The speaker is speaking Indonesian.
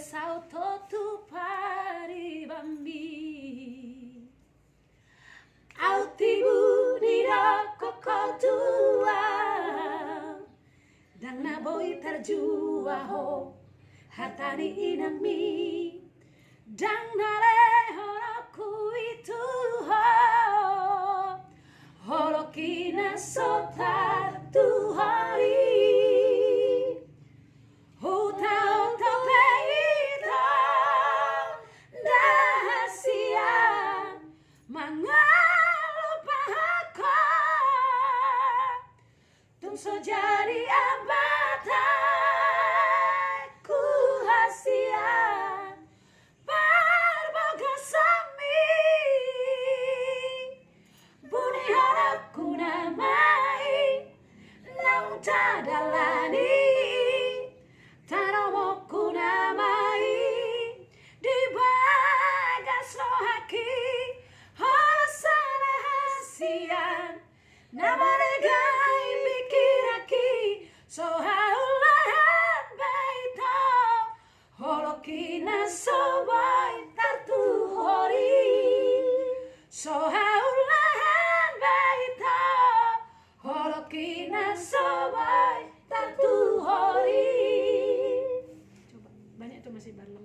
sauto tu pari bambi au tibu di koko tua dan na boy terjua ho hatani inami dan na lehoraku itu ho holokina sotar tu hari hutau topeita dahasia mangalupahaka tung sojari abatai ku hasia barboga sami buni haraku namai namun tadalani tanomoku namai di bagas rohaki holasana hasian namaregai pikiraki sohaulahan baita holokina sobai tartu hori sohaulahan baita holokina sobai tartu hori. Coba banyak tuh masih baru.